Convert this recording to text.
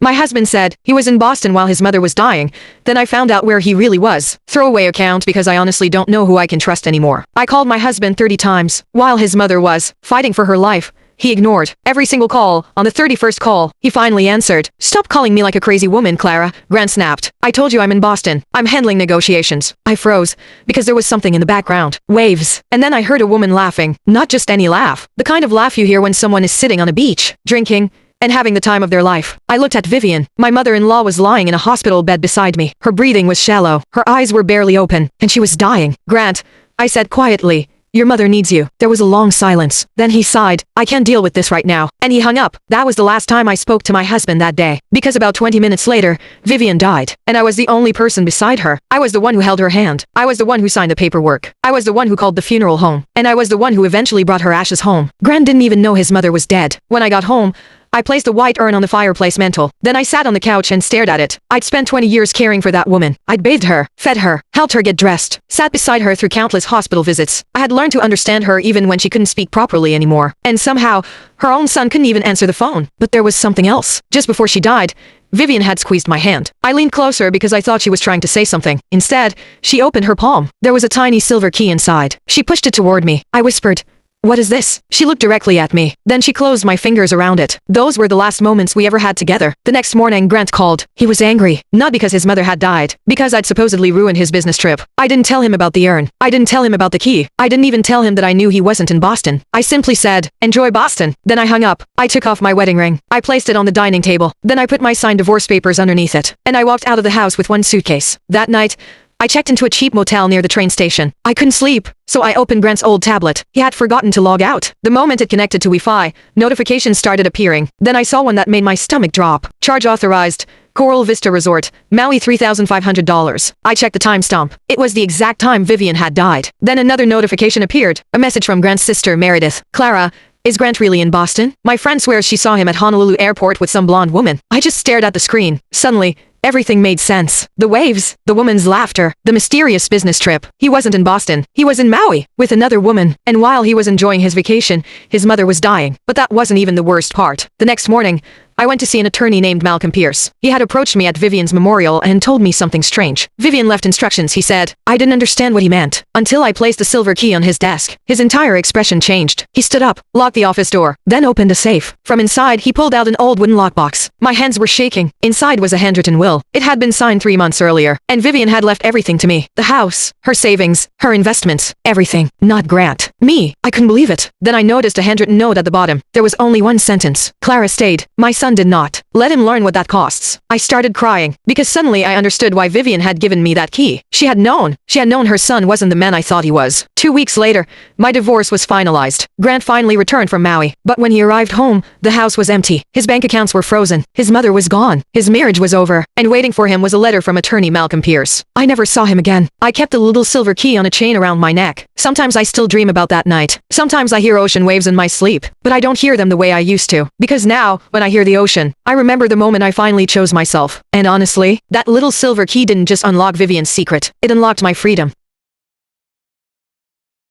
My husband said he was in Boston while his mother was dying. Then I found out where he really was. Throwaway account because I honestly don't know who I can trust anymore. I called my husband 30 times while his mother was fighting for her life. He ignored every single call. On the 31st call, he finally answered. "Stop calling me like a crazy woman, Clara," Grant snapped. "I told you I'm in Boston. I'm handling negotiations." I froze because there was something in the background. Waves. And then I heard a woman laughing. Not just any laugh. The kind of laugh you hear when someone is sitting on a beach, drinking, and having the time of their life. I looked at Vivian. My mother-in-law was lying in a hospital bed beside me. Her breathing was shallow. Her eyes were barely open, and she was dying. "Grant," I said quietly, "your mother needs you." There was a long silence. Then he sighed. "I can't deal with this right now." And he hung up. That was the last time I spoke to my husband that day. Because about 20 minutes later, Vivian died. And I was the only person beside her. I was the one who held her hand. I was the one who signed the paperwork. I was the one who called the funeral home. And I was the one who eventually brought her ashes home. Grant didn't even know his mother was dead. When I got home, I placed a white urn on the fireplace mantel. Then I sat on the couch and stared at it. I'd spent 20 years caring for that woman. I'd bathed her, fed her, helped her get dressed, sat beside her through countless hospital visits. I had learned to understand her even when she couldn't speak properly anymore. And somehow, her own son couldn't even answer the phone. But there was something else. Just before she died, Vivian had squeezed my hand. I leaned closer because I thought she was trying to say something. Instead, she opened her palm. There was a tiny silver key inside. She pushed it toward me. I whispered, "What is this?" She looked directly at me. Then she closed my fingers around it. Those were the last moments we ever had together. The next morning, Grant called. He was angry. Not because his mother had died. Because I'd supposedly ruined his business trip. I didn't tell him about the urn. I didn't tell him about the key. I didn't even tell him that I knew he wasn't in Boston. I simply said, "Enjoy Boston." Then I hung up. I took off my wedding ring. I placed it on the dining table. Then I put my signed divorce papers underneath it. And I walked out of the house with one suitcase. That night, I checked into a cheap motel near the train station. I couldn't sleep, so I opened Grant's old tablet. He had forgotten to log out. The moment it connected to Wi-Fi, notifications started appearing. Then I saw one that made my stomach drop. Charge authorized. Coral Vista Resort, Maui $3,500. I checked the timestamp. It was the exact time Vivian had died. Then another notification appeared. A message from Grant's sister, Meredith. "Clara, is Grant really in Boston? My friend swears she saw him at Honolulu Airport with some blonde woman." I just stared at the screen. Suddenly, everything made sense. The waves, the woman's laughter, the mysterious business trip. He wasn't in Boston. He was in Maui, with another woman. And while he was enjoying his vacation, his mother was dying. But that wasn't even the worst part. The next morning, I went to see an attorney named Malcolm Pierce. He had approached me at Vivian's memorial and told me something strange. Vivian left instructions, he said. I didn't understand what he meant until I placed a silver key on his desk. His entire expression changed. He stood up, locked the office door, then opened a safe. From inside, he pulled out an old wooden lockbox. My hands were shaking. Inside was a handwritten will. It had been signed 3 months earlier, and Vivian had left everything to me. The house, her savings, her investments, everything. Not Grant. Me. I couldn't believe it. Then I noticed a handwritten note at the bottom. There was only one sentence. Clara stayed. My son did not. Let him learn what that costs. I started crying, because suddenly I understood why Vivian had given me that key. She had known her son wasn't the man I thought he was. 2 weeks later, my divorce was finalized. Grant finally returned from Maui. But when he arrived home, the house was empty. His bank accounts were frozen. His mother was gone. His marriage was over. And waiting for him was a letter from attorney Malcolm Pierce. I never saw him again. I kept the little silver key on a chain around my neck. Sometimes I still dream about that night. Sometimes I hear ocean waves in my sleep. But I don't hear them the way I used to. Because now, when I hear the ocean, I remember the moment I finally chose myself. And honestly, that little silver key didn't just unlock Vivian's secret. It unlocked my freedom.